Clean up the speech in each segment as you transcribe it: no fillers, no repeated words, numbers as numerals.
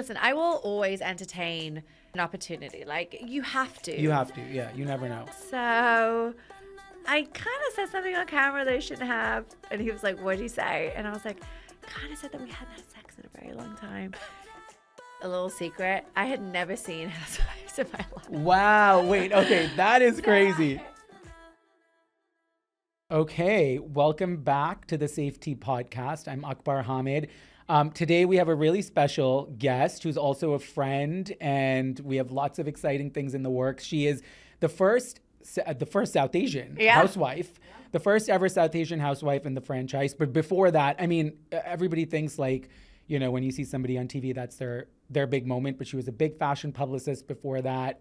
listen, I will always entertain an opportunity. Like, you have to. You have to, yeah. You never know. So I kind of said something on camera that I shouldn't have. And he was like, what'd you say? And I was like, kind of said that we hadn't had sex in a very long time. A little secret, I had never seen Housewives in my life. Wow, wait, okay, that is crazy. Okay, welcome back to the Safety Podcast. I'm Akbar Hamid. Today we have a really special guest who's also a friend, and we have lots of exciting things in the works. She is the first South Asian housewife, the first ever South Asian housewife in the franchise. But before that, I mean, everybody thinks like, you know, when you see somebody on TV, that's their big moment. But she was a big fashion publicist before that.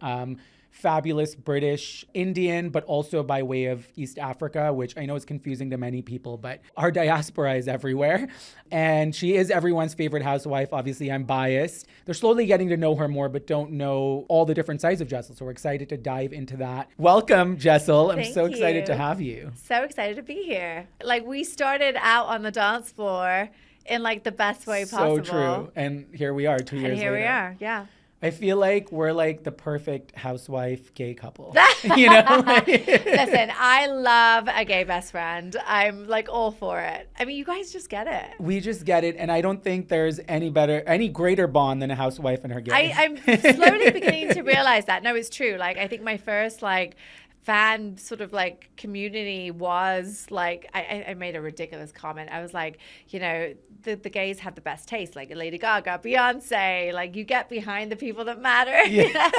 Fabulous British Indian, but also by way of East Africa, which I know is confusing to many people, but our diaspora is everywhere. And she is everyone's favorite housewife. Obviously, I'm biased. They're slowly getting to know her more, but don't know all the different sides of Jessel. So we're excited to dive into that. Welcome, Jessel. I'm so excited to have you. So excited to be here. Like, we started out on the dance floor in like the best way possible. So true. And here we are 2 years later. And here we are, yeah. I feel like we're like the perfect housewife gay couple. You know? Listen, I love a gay best friend. I'm like all for it. I mean, you guys just get it. We just get it. And I don't think there's any greater bond than a housewife and her gay. I'm slowly beginning to realize that. No, it's true. Like, I think my first like fan sort of like community was like, I made a ridiculous comment. I was like, you know, the gays have the best taste, like Lady Gaga, Beyonce, like you get behind the people that matter. Yeah. You know?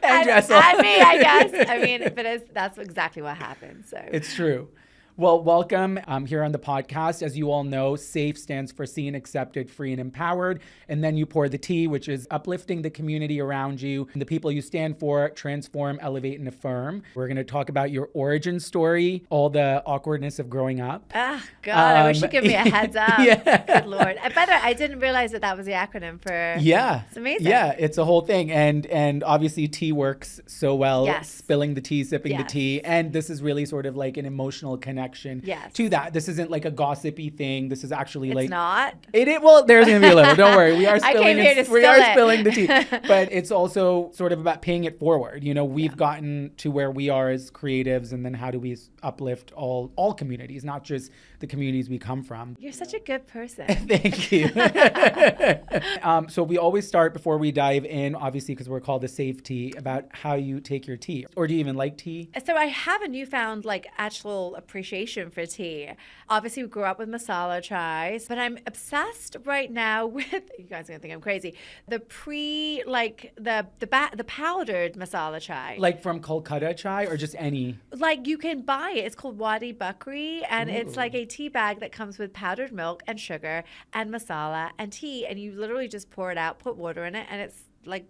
and Jessel. And me, I guess. I mean, but that's exactly what happened. So it's true. Well, welcome here on the podcast. As you all know, SAFE stands for Seen, Accepted, Free, and Empowered. And then you pour the T, which is uplifting the community around you and the people you stand for, transform, elevate, and affirm. We're going to talk about your origin story, all the awkwardness of growing up. Ah, God, I wish you'd give me a heads up. Yeah. Good Lord. By the way, I didn't realize that was the acronym for... Yeah. It's amazing. Yeah, it's a whole thing. And obviously tea works so well. Yes. Spilling the tea, sipping the tea. And this is really sort of like an emotional connection to that. This isn't like a gossipy thing. This is actually it's like... not? Well, there's going to be a little. Don't worry. We are spilling spilling the tea. But it's also sort of about paying it forward. You know, we've gotten to where we are as creatives, and then how do we uplift all communities, not just the communities we come from. You're such a good person. Thank you. So we always start before we dive in, obviously, because we're called the Safety, about how you take your tea. Or do you even like tea? So I have a newfound like actual appreciation for tea. Obviously, we grew up with masala chais, but I'm obsessed right now with, you guys are gonna think I'm crazy, the powdered masala chai. Like from Kolkata chai or just any? Like you can buy it. It's called Wadi Bakri, and it's like a tea bag that comes with powdered milk and sugar and masala and tea, and you literally just pour it out, put water in it, and it's like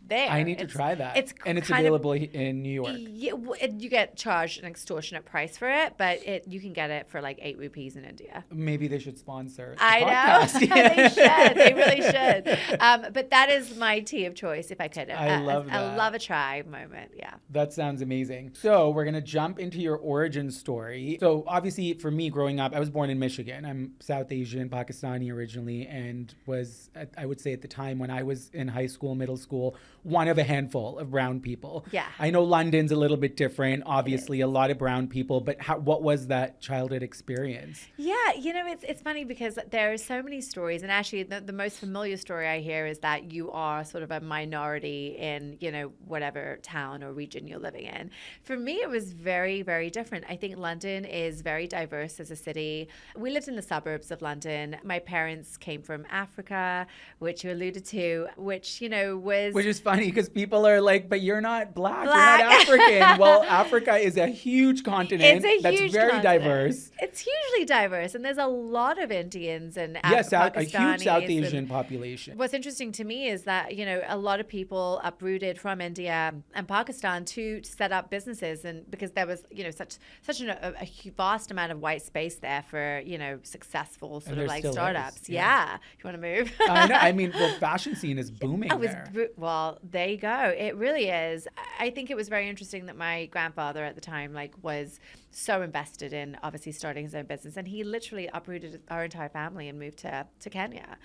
there. I need to try that. It's available in New York. You get charged an extortionate price for it, but you can get it for like 8 rupees in India. Maybe they should sponsor the I podcast. know. They should. They really should. But that is my tea of choice if I could. I love that. I love a try moment. Yeah. That sounds amazing. So we're going to jump into your origin story. So obviously for me growing up, I was born in Michigan. I'm South Asian, Pakistani originally, and was, I would say at the time when I was in high school, middle school, one of a handful of brown people. Yeah. I know London's a little bit different, obviously a lot of brown people, but what was that childhood experience? Yeah, you know, it's funny because there are so many stories, and actually the most familiar story I hear is that you are sort of a minority in, you know, whatever town or region you're living in. For me, it was very, very different. I think London is very diverse as a city. We lived in the suburbs of London. My parents came from Africa, which you alluded to, which, you know, was... Which is funny because people are like, but you're not black. You're not African. Well, Africa is a huge continent that's very diverse. It's hugely diverse, and there's a lot of Indians and Pakistanis. A huge South and Asian population. What's interesting to me is that, you know, a lot of people uprooted from India and Pakistan to set up businesses, and because there was, you know, such a vast amount of white space there for, you know, successful sort of like startups. Yeah. You want to move? I know. I mean, the fashion scene is booming there. Well, there you go. It really is. I think it was very interesting that my grandfather at the time was so invested in obviously starting his own business, and he literally uprooted our entire family and moved to Kenya.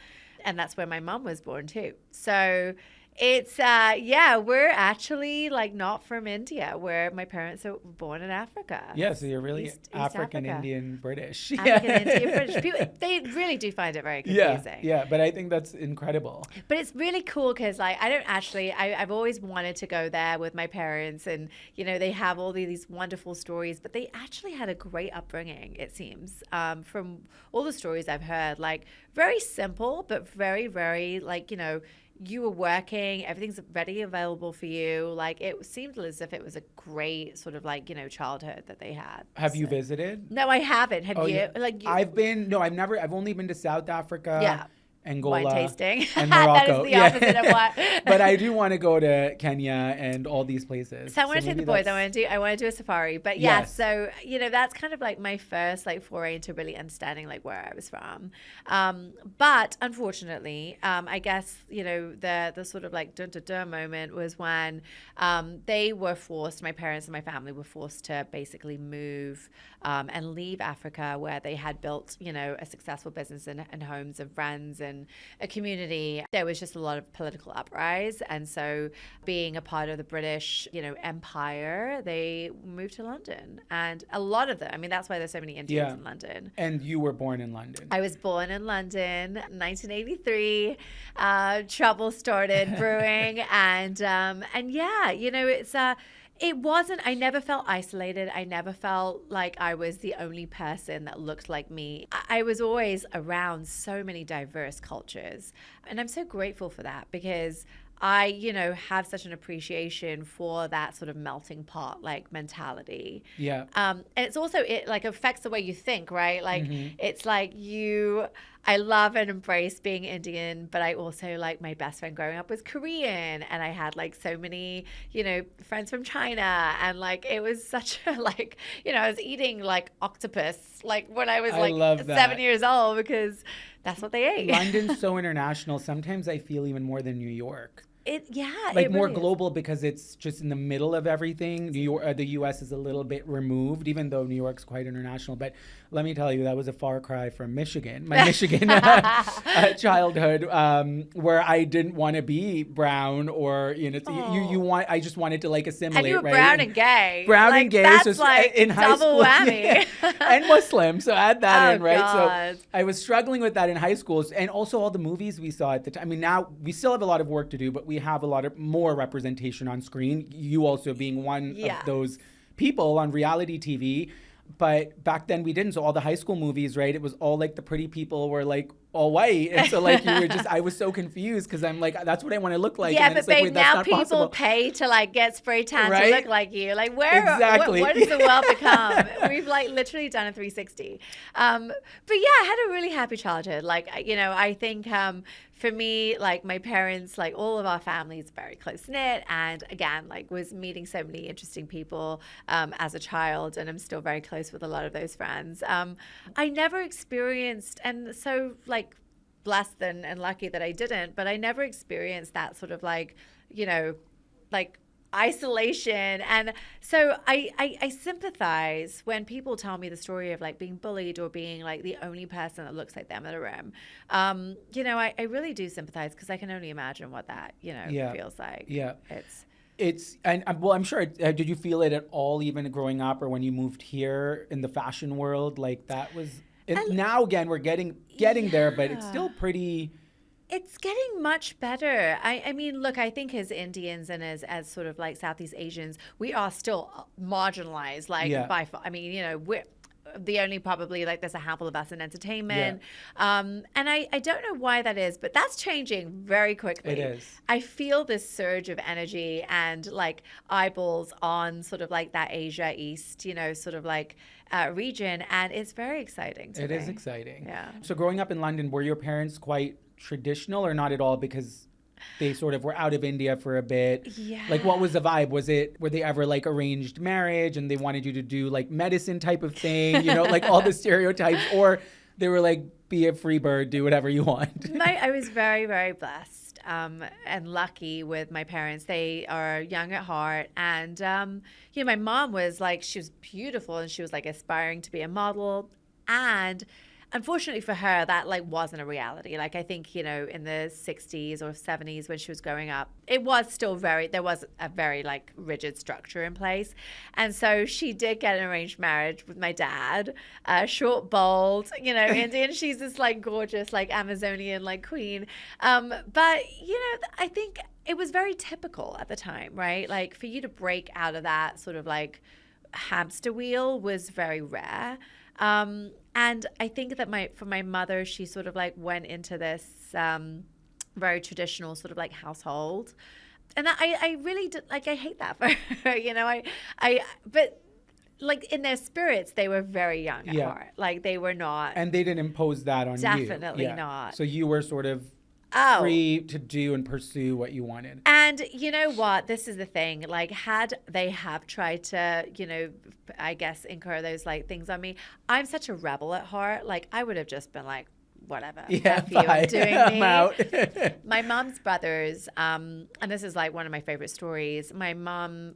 And that's where my mom was born too. So it's, we're actually like not from India, where my parents are born in Africa. Yeah, so you're really East African, Africa. Indian, British. African, Indian, British. People, they really do find it very confusing. Yeah, but I think that's incredible. But it's really cool because, like, I don't actually, I've always wanted to go there with my parents, and, you know, they have all these wonderful stories, but they actually had a great upbringing, it seems, from all the stories I've heard. Like, very simple, but very, very, like, you know, you were working, everything's ready, available for you. Like, it seemed as if it was a great sort of, like, you know, childhood that they had. Have you visited? No, I haven't. Have you? Yeah. Like, I've only been to South Africa. Yeah. Angola, wine tasting. and Morocco. That is the opposite of what. But I do want to go to Kenya and all these places. So I want to take the boys. I want to do a safari. But yeah, Yes. so, you know, that's kind of like my first like foray into really understanding like where I was from. But unfortunately, I guess, you know, the sort of like dun-dun-dun moment was when they were forced, my parents and my family were forced to basically move and leave Africa, where they had built, you know, a successful business and homes and friends and a community. There was just a lot of political uprise. And so being a part of the British, you know, empire, they moved to London. And a lot of them, I mean, that's why there's so many Indians in London. And you were born in London. I was born in London, 1983. Trouble started brewing. And yeah, you know, it wasn't, I never felt isolated. I never felt like I was the only person that looked like me. I was always around so many diverse cultures. And I'm so grateful for that, because I, you know, have such an appreciation for that sort of melting pot like mentality. Yeah. And it's also, it like affects the way you think, right? Like it's like I love and embrace being Indian, but I also, like, my best friend growing up was Korean, and I had like so many, you know, friends from China, and like it was such a, like, you know, I was eating like octopus like when I was like 7 years old, because that's what they ate. London's so international. Sometimes I feel even more than New York. Like more really global, because it's just in the middle of everything. New York, the U.S. is a little bit removed, even though New York's quite international. But let me tell you, that was a far cry from Michigan, my Michigan childhood, where I didn't want to be brown, or, you know, I just wanted to like assimilate. And you were right? brown and gay. Brown like, and gay. That's so like in high double school, whammy. and Muslim. So add that in, right? God. So I was struggling with that in high school, and also all the movies we saw at the time. I mean, now we still have a lot of work to do, but we have a lot of more representation on screen. You also being one of those people on reality TV. But back then we didn't. So all the high school movies, right? It was all like the pretty people were like all white. And so like I was so confused, because I'm like, that's what I want to look like. Yeah, and but it's like, babe, wait, that's now not people possible. pay to like get spray tan Right? to look like you. Like Exactly. what does the world become? We've like literally done a 360. But yeah, I had a really happy childhood. Like, you know, I think for me, like my parents, like all of our family is very close knit, and again, like was meeting so many interesting people as a child, and I'm still very close with a lot of those friends. I never experienced, and so like blessed and lucky that I didn't, but I never experienced that sort of like, you know, like isolation. And so I sympathize when people tell me the story of like being bullied or being like the only person that looks like them in a room. You know, I really do sympathize, because I can only imagine what that, you know, feels like. Yeah. Well, I'm sure, did you feel it at all, even growing up, or when you moved here in the fashion world? Like that was, now again, we're getting there, but it's still pretty. It's getting much better. I mean, look, I think as Indians and as sort of like Southeast Asians, we are still marginalized, like by far. I mean, you know, we're the only, probably, like there's a handful of us in entertainment. And I don't know why that is, but that's changing very quickly. It is. I feel this surge of energy and like eyeballs on sort of like that Asia East, you know, sort of like region. And it's very exciting to me. It is exciting. Yeah. So growing up in London, were your parents quite traditional, or not at all, because they sort of were out of India for a bit? Yeah. Like, what was the vibe? Were they ever like arranged marriage and they wanted you to do like medicine type of thing, you know, like all the stereotypes, or they were like, be a free bird, do whatever you want? I was very, very blessed and lucky with my parents. They are young at heart, and you know, my mom was like, she was beautiful, and she was like aspiring to be a model, and unfortunately for her, that like wasn't a reality. Like I think, in the 60s or 70s when she was growing up, it was still there was a very like rigid structure in place. And so she did get an arranged marriage with my dad, short, bald, Indian. She's this like gorgeous, like Amazonian, like queen. But, I think it was very typical at the time, right? Like for you to break out of that sort of like hamster wheel was very rare. And I think that for my mother, she sort of like went into this very traditional sort of like household. And I really did, like, I hate that for her, but like in their spirits, they were very young at heart. Like they were not. And they didn't impose that on you. Definitely not. So you were sort of free to do and pursue what you wanted. And you know what? This is the thing. Like, had they have tried to, I guess incur those like things on me, I'm such a rebel at heart. Like, I would have just been like, whatever. Yeah, F you, I'm doing me. I'm out. My mom's brothers, and this is like one of my favorite stories. My mom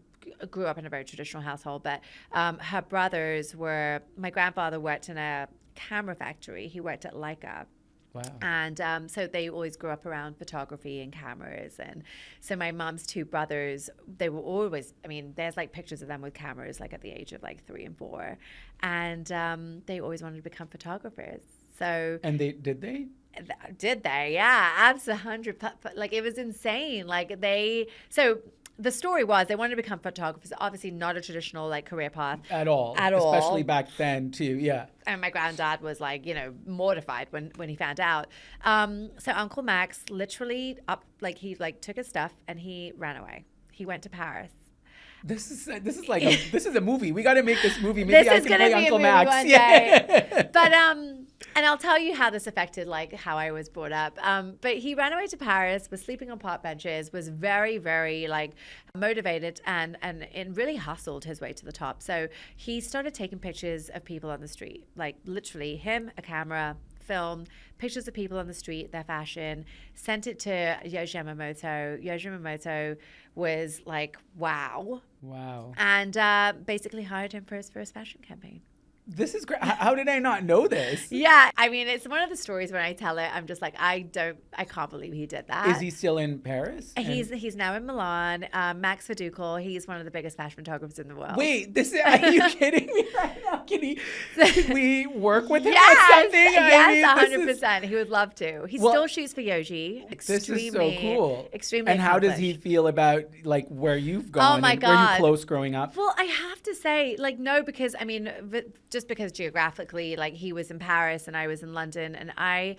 grew up in a very traditional household, but her brothers my grandfather worked in a camera factory. He worked at Leica. Wow. And so they always grew up around photography and cameras. And so my mom's two brothers, they were always, there's like pictures of them with cameras like at the age of like 3 and 4. And they always wanted to become photographers. So. And did they? Did they? Yeah, absolutely. Like it was insane. Like so the story was they wanted to become photographers. Obviously not a traditional like career path. At all. Especially back then too, yeah. And my granddad was like, mortified when he found out. So Uncle Max literally he took his stuff and he ran away. He went to Paris. This is a movie. We got to make this movie. Maybe I can play Uncle Max one day. But and I'll tell you how this affected like how I was brought up. But he ran away to Paris, was sleeping on park benches, was very, very like motivated and really hustled his way to the top. So he started taking pictures of people on the street, like literally him, a camera, film, pictures of people on the street, their fashion, sent it to Yohji Yamamoto. Yohji Yamamoto was like, wow. And basically hired him for his first fashion campaign. This is great. How did I not know this? Yeah, it's one of the stories when I tell it, I'm just like, I can't believe he did that. Is he still in Paris? He's now in Milan. Max Verdukel, he's one of the biggest fashion photographers in the world. Wait, are you kidding me right now? Can we work with him or something? Yes, 100%. He would love to. He still shoots for Yohji. This is so cool. Extremely And how does he feel about like where you've gone? Oh my God. Were you close growing up? Well, I have to say, like, no, because just because geographically, like he was in Paris and I was in London, and I,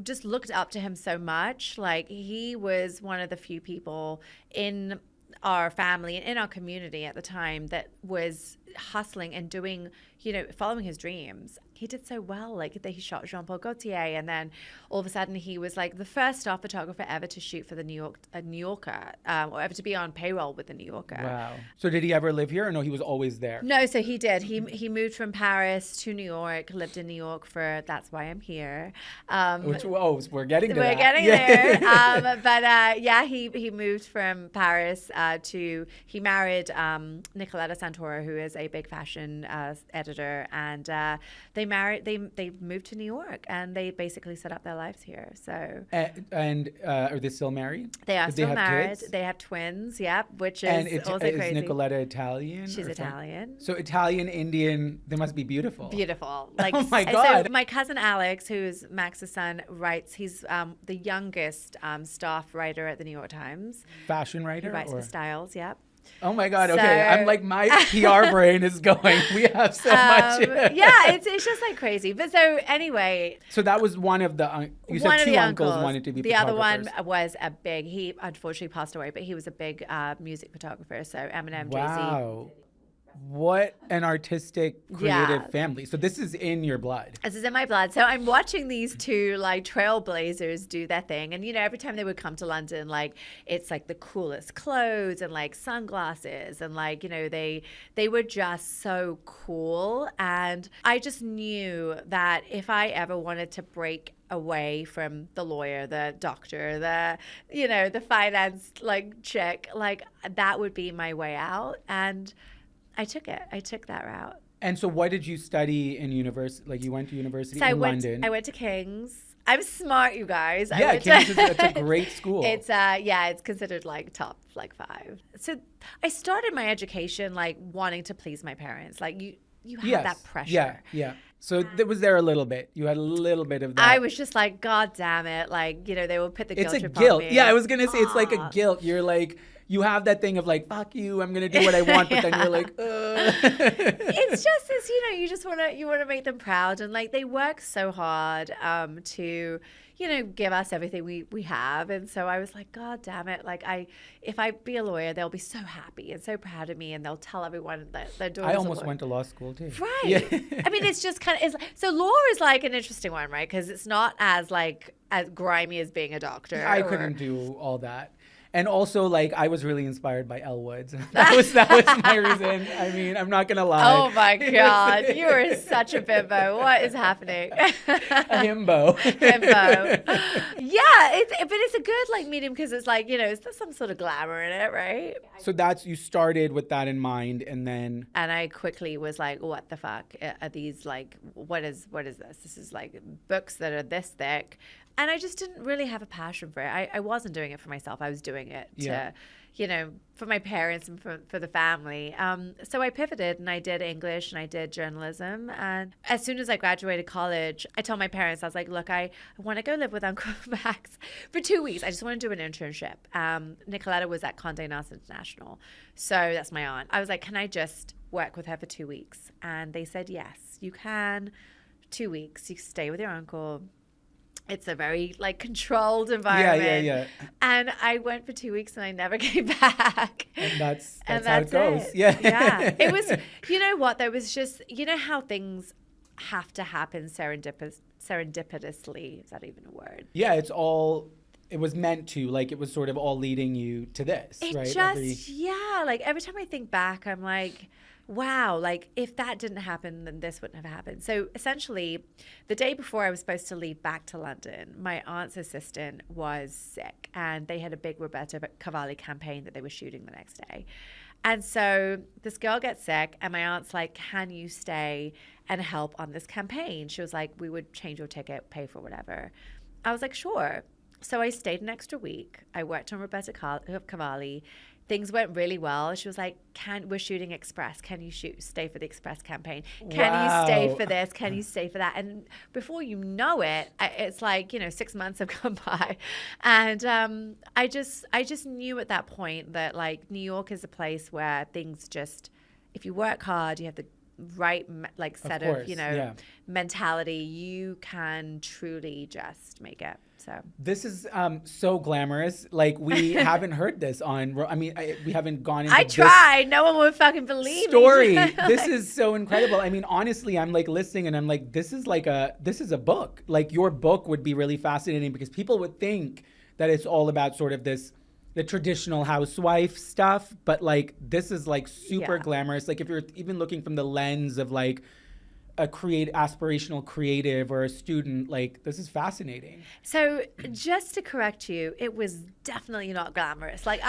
just looked up to him so much. Like he was one of the few people in our family and in our community at the time that was hustling and doing, following his dreams. He did so well. Like he shot Jean-Paul Gaultier, and then all of a sudden he was like the first star photographer ever to shoot for the New Yorker, or ever to be on payroll with the New Yorker. Wow. So did he ever live here, or no? He was always there. No, so he did. He moved from Paris to New York. Lived in New York for That's Why I'm Here. We're getting to we're that. getting there. But he moved from Paris he married Nicoletta Santoro, who is a big fashion editor, and they moved to New York, and they basically set up their lives here. So and are they still married? They are still married. Kids? They have twins. Yep, which is also crazy. Is Nicoletta Italian? She's Italian. So Italian, Indian, they must be beautiful. Beautiful. Like, oh my God. So my cousin Alex, who's Max's son, writes. He's the youngest staff writer at the New York Times. Fashion writer. He writes the styles. Yep. Oh my God. Okay. I'm like, my PR brain is going. We have so much. Yeah, it's just like crazy. But so anyway. So that was one of the, you said two uncles wanted to be the photographers. other one was he unfortunately passed away, but he was a big music photographer. So Eminem, wow. Jay-Z. What an artistic, creative family. So this is in your blood. This is in my blood. So I'm watching these two like trailblazers do their thing. And, every time they would come to London, like it's like the coolest clothes and like sunglasses. And like, they were just so cool. And I just knew that if I ever wanted to break away from the lawyer, the doctor, the finance like chick, like that would be my way out. And I took that route. And so what did you study in university? Like you went to university in London. I went to King's. I'm smart, you guys. Yeah, King's it's a great school. It's considered like top like 5. So I started my education like wanting to please my parents. Like you have that pressure. Yeah. So that was there a little bit. You had a little bit of that. I was just like, God damn it. Like, they will put the guilt trip guilt. on me. Yeah, I was going to say it's like a guilt. You're like, you have that thing of like, fuck you, I'm going to do what I want. But then you're like, It's just this, you just want to make them proud. And like, they work so hard to, give us everything we have. And so I was like, God damn it. Like if I be a lawyer, they'll be so happy and so proud of me. And they'll tell everyone that their daughters I almost went to law school too. Right. Yeah. I mean, it's just so law is like an interesting one, right? Because it's not as grimy as being a doctor. I couldn't do all that. And also, like, I was really inspired by Elle Woods. That was my reason. I mean, I'm not gonna lie. Oh my God, you are such a bimbo. What is happening? A himbo. Himbo. Yeah, but it's a good like medium because it's like there's some sort of glamour in it, right? So you started with that in mind, and then. And I quickly was like, what the fuck are these like? What is this? This is like books that are this thick. And I just didn't really have a passion for it. I wasn't doing it for myself. I was doing it to, for my parents and for the family. So I pivoted and I did English and I did journalism. And as soon as I graduated college, I told my parents, I was like, look, I want to go live with Uncle Max for 2 weeks. I just want to do an internship. Nicoletta was at Condé Nast International. So that's my aunt. I was like, can I just work with her for 2 weeks? And they said, yes, you can. 2 weeks. You stay with your uncle. It's a very like controlled environment. Yeah. And I went for 2 weeks and I never came back. And that's how it goes. Yeah. Yeah. It was, what? There was just, how things have to happen serendipitously. Is that even a word? Yeah, it was meant to, like, it was sort of all leading you to this, right? Like every time I think back, I'm like, wow, like if that didn't happen, then this wouldn't have happened. So essentially, the day before I was supposed to leave back to London, my aunt's assistant was sick and they had a big Roberto Cavalli campaign that they were shooting the next day. And so this girl gets sick and my aunt's like, can you stay and help on this campaign? She was like, we would change your ticket, pay for whatever. I was like, sure. So I stayed an extra week. I worked on Roberto Cavalli. Things went really well. She was like, we're shooting Express. Can you stay for the Express campaign? Can you stay for this? Can you stay for that? And before you know it, it's like, 6 months have gone by. And I just knew at that point that like New York is a place where things just, if you work hard, you have the right set of mentality, you can truly just make it. So this is so glamorous. Like we haven't heard this we haven't gone into I tried. No one would fucking believe story. me. This is so incredible. I mean, honestly, I'm like listening and I'm like, this is a book. Like your book would be really fascinating because people would think that it's all about sort of the traditional housewife stuff, but like this is like super glamorous. Like if you're even looking from the lens of like a aspirational creative or a student, like this is fascinating. So just to correct you, it was definitely not glamorous. Like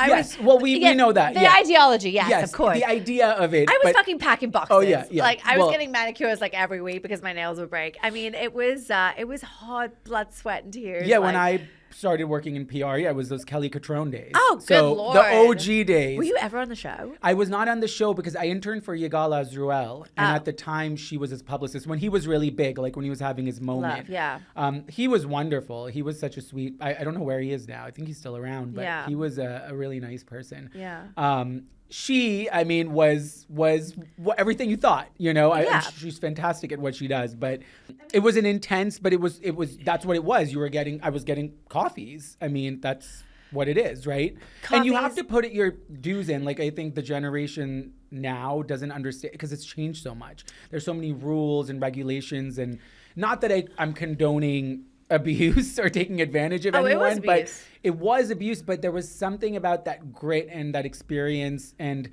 we know that. The ideology, yes, of course. The idea of it. I was fucking packing boxes. Oh yeah. Like I was getting manicures like every week because my nails would break. I mean, it was hard blood, sweat, and tears. Yeah, when I started working in PR, it was those Kelly Catrone days. Oh, good Lord. The OG days. Were you ever on the show? I was not on the show because I interned for Yigala Azruel. And at the time, she was his publicist when he was really big, like when he was having his moment. Love, yeah. He was wonderful. He was such a sweet, I don't know where he is now. I think he's still around, but he was a really nice person. Yeah. She, I mean, was everything you thought, she's fantastic at what she does, but it was an intense, but it was, that's what it was. I was getting coffees. I mean, that's what it is, right? Coffees. And you have to put your dues in. Like, I think the generation now doesn't understand because it's changed so much. There's so many rules and regulations, and not that I'm condoning abuse or taking advantage of anyone, but it was abuse. But there was something about that grit and that experience, and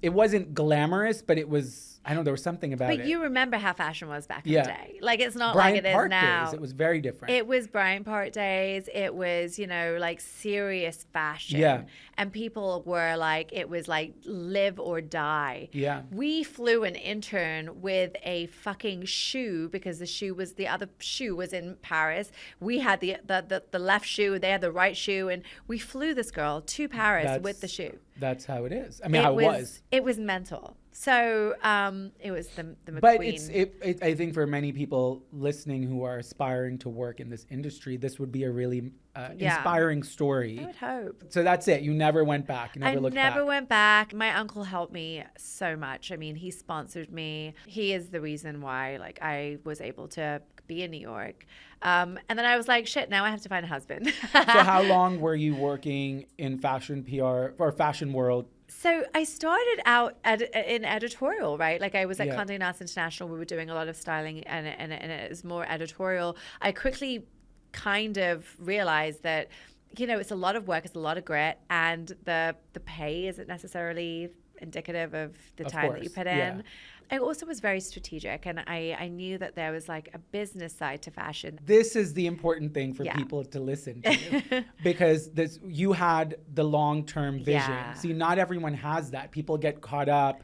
it wasn't glamorous, but it was I know there was something about it. But you remember how fashion was back in the day. Like, it's not Bryant like it Park is now. days, it was very different. It was Bryant Park days. It was, you know, like serious fashion. Yeah. And people were like, it was like live or die. Yeah. We flew an intern with a fucking shoe because the other shoe was in Paris. We had the left shoe, they had the right shoe, and we flew this girl to Paris with the shoe. That's how it is. I mean, how it was. It was mental. So it was the McQueen. But I think for many people listening who are aspiring to work in this industry, this would be a really inspiring story. I would hope. So that's it. You never went back. You never looked back. I never went back. My uncle helped me so much. I mean, he sponsored me. He is the reason why, like, I was able to be in New York. And then I was like, shit, now I have to find a husband. So how long were you working in fashion PR or fashion world? So I started out in editorial, right? Like I was at Condé Nast International. We were doing a lot of styling and it was more editorial. I quickly kind of realized that, you know, it's a lot of work, it's a lot of grit, and the pay isn't necessarily indicative of the time that you put in. Yeah. I also was very strategic, and I knew that there was like a business side to fashion. This is the important thing for people to listen to because you had the long-term vision. Yeah. See, not everyone has that. People get caught up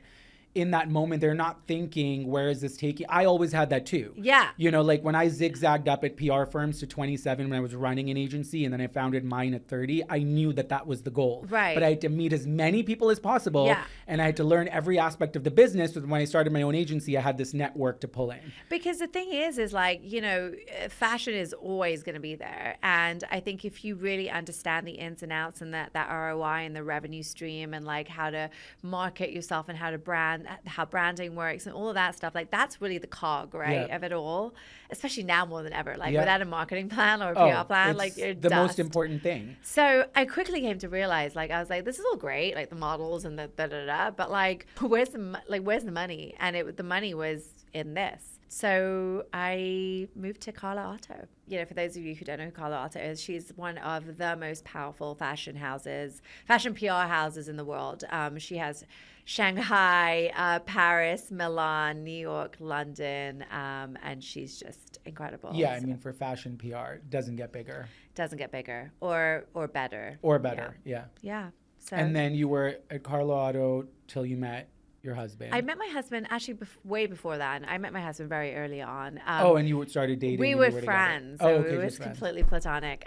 in that moment. They're not thinking, where is this taking? I always had that too. Yeah. You know, like when I zigzagged up at PR firms to 27 when I was running an agency, and then I founded mine at 30, I knew that was the goal. Right. But I had to meet as many people as possible. Yeah. And I had to learn every aspect of the business. When I started my own agency, I had this network to pull in. Because the thing is like, you know, fashion is always going to be there. And I think if you really understand the ins and outs and that ROI and the revenue stream and like how to market yourself and how to brand, how branding works and all of that stuff, like that's really the cog, right, of it all, especially now more than ever. Like without a marketing plan or a PR plan, like you're the dust. most important thing. So I quickly came to realize, like, I was like, this is all great, like the models and the da-da-da, but like, where's the money? And the money was in this. So I moved to Carla Otto. You know, for those of you who don't know who Carla Otto is, she's one of the most powerful fashion PR houses in the world. She has Shanghai, Paris, Milan, New York, London, and she's just incredible. Yeah, I mean, for fashion PR, it doesn't get bigger. Doesn't get bigger or better. Or better, yeah. Yeah. So. And then you were at Carla Otto till you met your husband. I met my husband actually way before that. I met my husband very early on. And you started dating. We were friends, so it was completely platonic.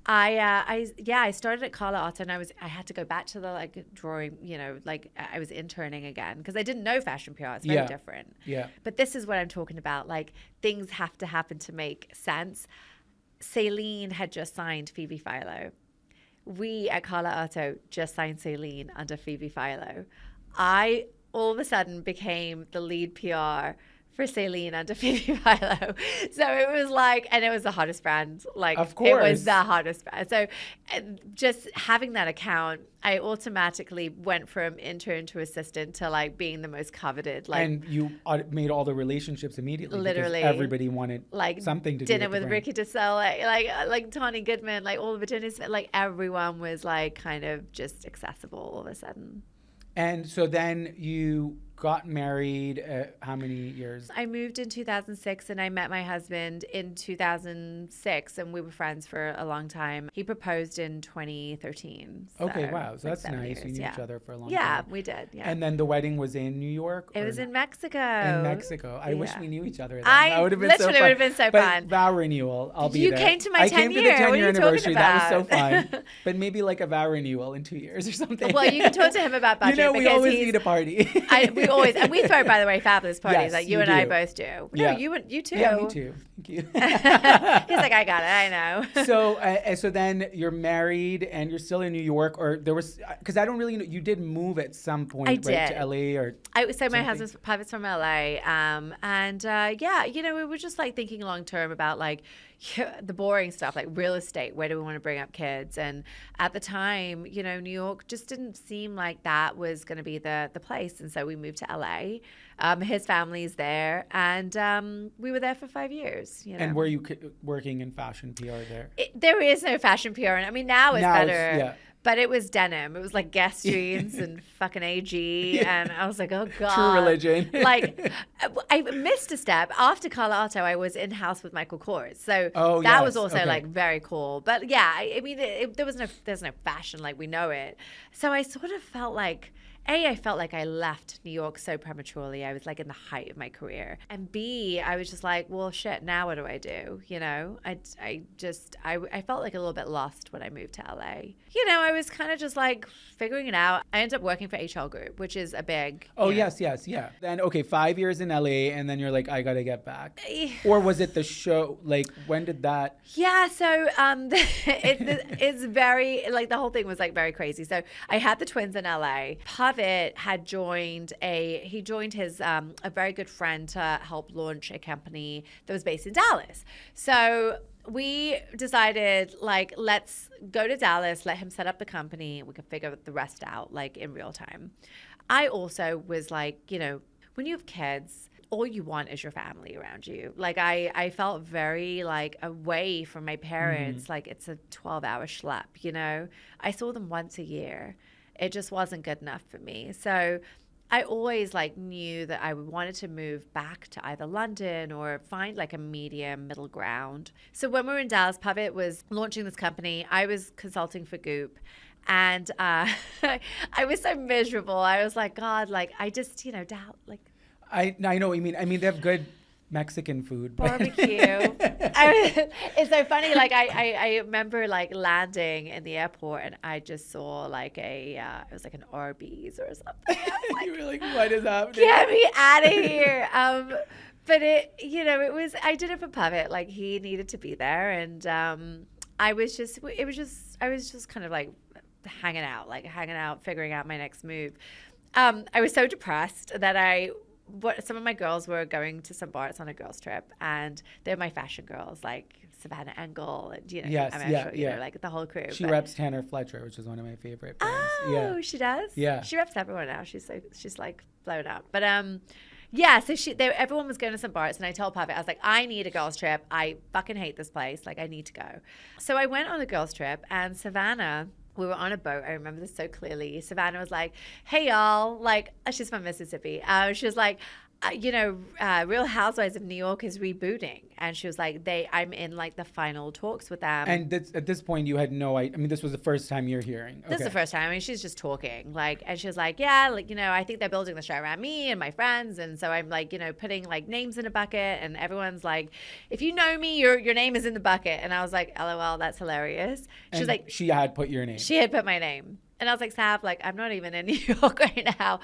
I started at Carla Otto, and I had to go back to the like drawing, you know, like I was interning again because I didn't know fashion PR. It's very different. Yeah. But this is what I'm talking about. Like things have to happen to make sense. Celine had just signed Phoebe Philo. We at Carla Otto just signed Celine under Phoebe Philo. I all of a sudden became the lead PR for Celine under Phoebe Philo. So it was like, and it was the hottest brand. Like, of course. It was the hottest brand. So just having that account, I automatically went from intern to assistant to like being the most coveted. Like, and you made all the relationships immediately. Literally. Because everybody wanted like something to do dinner with with Ricky Jessel, like Tawny Goodman, like all the Virginia Smith, like everyone was like kind of just accessible all of a sudden. And so then you got married how many years? I moved in 2006 and I met my husband in 2006 and we were friends for a long time. He proposed in 2013. So okay, wow. So like that's nice. Years, You knew each other for a long time. Yeah, we did. Yeah. And then the wedding was in New York? It was in Mexico. In Mexico. I wish we knew each other then. That would have been literally so fun. would have been so but fun. Vow renewal. I'll be you there. came to my 10 year. I came to the 10-year anniversary. That was so about? fun. But maybe like a vow renewal in 2 years or something. Well, you can talk to him about budget. You know, we because always need a party. we always, and we throw, by the way, fabulous parties. Yes, like you you and do. I both do. No, you too. Yeah, me too. Thank you. He's like, I got it. I know. So then you're married and you're still in New York, or there was, because I don't really know, you did move at some point, I right, did. to LA or So my husband's from LA. You know, we were just like thinking long term about like the boring stuff, like real estate. Where do we want to bring up kids? And at the time, you know, New York just didn't seem like that was going to be the place. And so we moved to LA. His family's there, and we were there for 5 years. You know? And were you working in fashion PR there? There is no fashion PR. I mean, now it's better. but it was denim. It was like Guess jeans and fucking AG. And I was like, oh God. True religion. Like, I missed a step. After Carlato, I was in house with Michael Kors. So that was also like very cool. But yeah, I mean, there's no fashion like we know it. So I sort of felt like, I felt like I left New York so prematurely. I was like in the height of my career. And B, I was just like, well, shit, now what do I do? You know, I felt like a little bit lost when I moved to LA. You know, I was kind of just like figuring it out. I ended up working for HL Group, which is a big. Yes. Then, 5 years in LA, and then you're like, I got to get back. Or was it the show? Like, when did that? Yeah, so it's very, like, the whole thing was like very crazy. So I had the twins in LA. Pavitt had joined his a very good friend to help launch a company that was based in Dallas. So we decided, like, let's go to Dallas, let him set up the company, we can figure the rest out, like, in real time. I also was like, you know, when you have kids, all you want is your family around you. Like, I felt very, like, away from my parents. Like, it's a 12-hour schlep, you know? I saw them once a year. It just wasn't good enough for me. So I always like knew that I wanted to move back to either London or find like a medium middle ground. So when we were in Dallas, Pavitt was launching this company. I was consulting for Goop. And I was so miserable. I was like, God, like, I just, you know, doubt, like. I know what you mean. I mean, they have good Mexican food. Barbecue. It's so funny. Like, I remember like landing in the airport and I just saw like it was like an Arby's or something. You were like, what is happening? Get me out of here. But I did it for Pavitt. Like, he needed to be there. And I was just kind of like hanging out, figuring out my next move. I was so depressed that some of my girls were going to some bars on a girls trip, and they're my fashion girls, like Savannah Engel, and you know, like the whole crew. She reps Tanner Fletcher, which is one of my favorite brands. Oh, she does? Yeah. She reps everyone now. She's like blown up. But so everyone was going to some bars, and I told Pavitt, I was like, I need a girls trip. I fucking hate this place. Like, I need to go. So I went on a girls trip, and Savannah, we were on a boat. I remember this so clearly. Savannah was like, hey, y'all. Like, she's from Mississippi. She was like, Real Housewives of New York is rebooting. And she was like, I'm in like the final talks with them. And at this point, you had no idea. I mean, this was the first time you're hearing. This is the first time. I mean, she's just talking. Like, and she was like, yeah, like, you know, I think they're building the show around me and my friends. And so I'm like, you know, putting like names in a bucket. And everyone's like, if you know me, your name is in the bucket. And I was like, LOL, that's hilarious. She was like, she had put your name. She had put my name. And I was like, Sav, like, I'm not even in New York right now.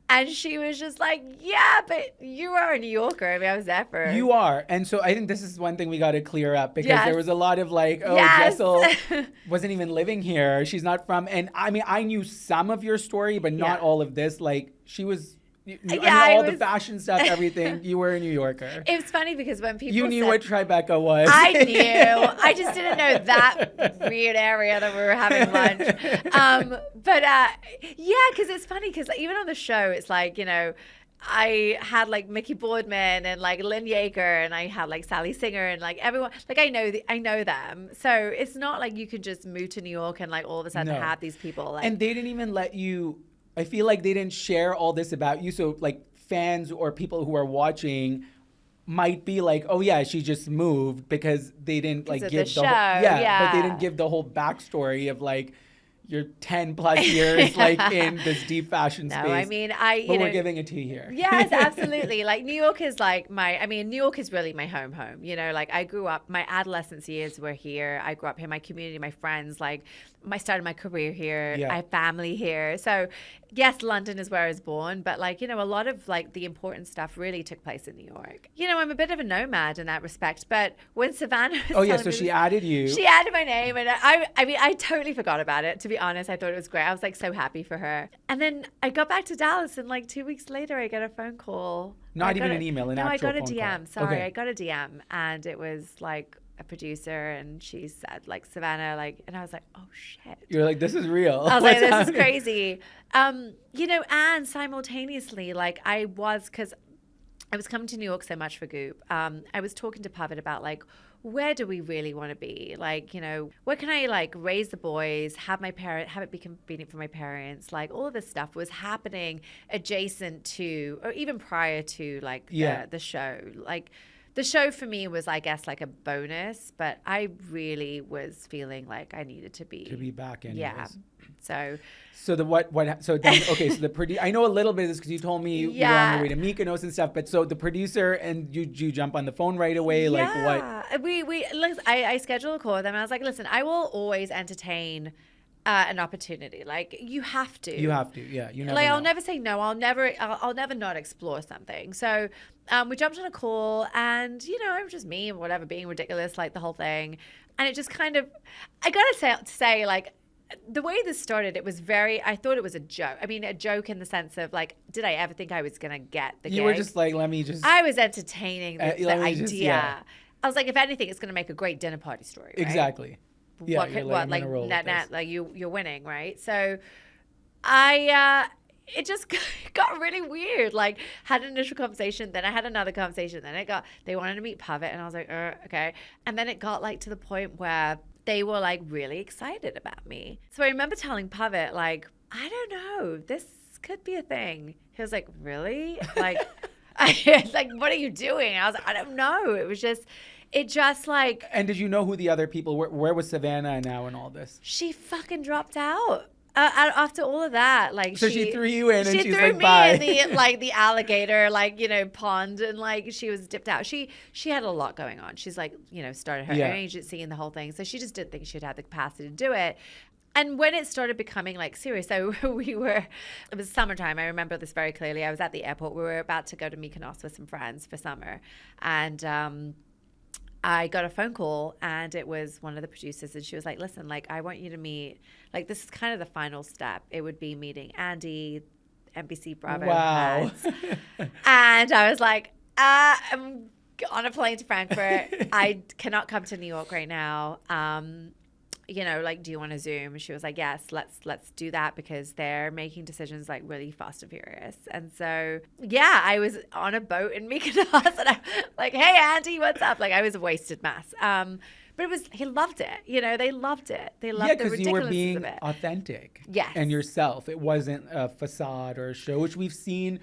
And she was just like, yeah, but you are a New Yorker. I mean, I was there for. You are. And so I think this is one thing we got to clear up, because there was a lot of like, Jessel wasn't even living here. She's not from. And I mean, I knew some of your story, but not all of this. Like, she was. The fashion stuff, everything. You were a New Yorker. It was funny because when people knew what Tribeca was. I knew. I just didn't know that weird area that we were having lunch. Because it's funny because even on the show, it's like, you know, I had like Mickey Boardman and like Lynn Yeager, and I had like Sally Singer, and like everyone, like I know them. So it's not like you could just move to New York and like all of a sudden have these people. Like, and they didn't even let you. I feel like they didn't share all this about you. So like fans or people who are watching might be like, oh yeah, she just moved, because they didn't like give the whole, but they didn't give the whole backstory of like your 10 plus years like in this deep fashion space. No, I mean, we're giving it to you here. Yes, absolutely. Like New York is like New York is really my home. You know, like I grew up, my adolescence years were here. I grew up here, my community, my friends, like I started my career here. I have family here. So yes, London is where I was born, but like, you know, a lot of like the important stuff really took place in New York. You know, I'm a bit of a nomad in that respect, but when Savannah was she added you. She added my name, and I mean, I totally forgot about it, to be honest. I thought it was great. I was like so happy for her. And then I got back to Dallas, and like 2 weeks later, I got a phone call. Not even an email, an actual phone call. No, I got a DM. Sorry, I got a DM, and it was like a producer, and she said like, Savannah, like, and I was like, oh shit. You're like, this is real. I was like, this is crazy. You know, and simultaneously, like because I was coming to New York so much for Goop. I was talking to Pavid about like, where do we really want to be? Like, you know, where can I like raise the boys, have it be convenient for my parents? Like all of this stuff was happening adjacent to, or even prior to like the show. Like the show for me was, I guess, like a bonus, but I really was feeling like I needed to be back anyways. Yeah. So then okay, so I know a little bit of this because you told me you were on your way to Mykonos and stuff, but so the producer and you jump on the phone right away, like what? I scheduled a call with them and I was like, listen, I will always entertain an opportunity. Like you have to, yeah. You never know. I'll never say no. I'll never not explore something. So we jumped on a call and, you know, it was just me and whatever, being ridiculous, like the whole thing. And it just kind of, I gotta say like, the way this started, it was I thought it was a joke. I mean, a joke in the sense of like, did I ever think I was going to get the gig? You were just like, I was entertaining the idea. I was like, if anything, it's going to make a great dinner party story, right? Exactly. Yeah, like you're winning, right? So it just got really weird. Like had an initial conversation, then I had another conversation, then they wanted to meet Pavid and I was like, okay. And then it got like to the point where they were like really excited about me. So I remember telling Pavid, like, I don't know, this could be a thing. He was like, really? Like, like, what are you doing? I was like, I don't know. It just like. And did you know who the other people were? Where was Savannah now in all this? She fucking dropped out. After all of that, like so she threw you in and she's threw like, me bye. in the alligator, like, you know, pond, and like she was dipped out. She had a lot going on. She's like, you know, started her own agency and the whole thing. So she just didn't think she'd had the capacity to do it. And when it started becoming like serious, so it was summertime. I remember this very clearly. I was at the airport. We were about to go to Mykonos with some friends for summer. And I got a phone call and it was one of the producers and she was like, listen, like, I want you to meet, like, this is kind of the final step. It would be meeting Andy, NBC Bravo. Wow. And I was like, I'm on a plane to Frankfurt. I cannot come to New York right now. You know, like, do you want to Zoom? And she was like, yes, let's do that because they're making decisions like really fast and furious. And so, yeah, I was on a boat in Mykonos and I'm like, hey, Andy, what's up? Like I was a wasted mess. But he loved it. You know, they loved it. They loved the ridiculousness of it. Yeah, because you were being authentic. Yes. And yourself. It wasn't a facade or a show, which we've seen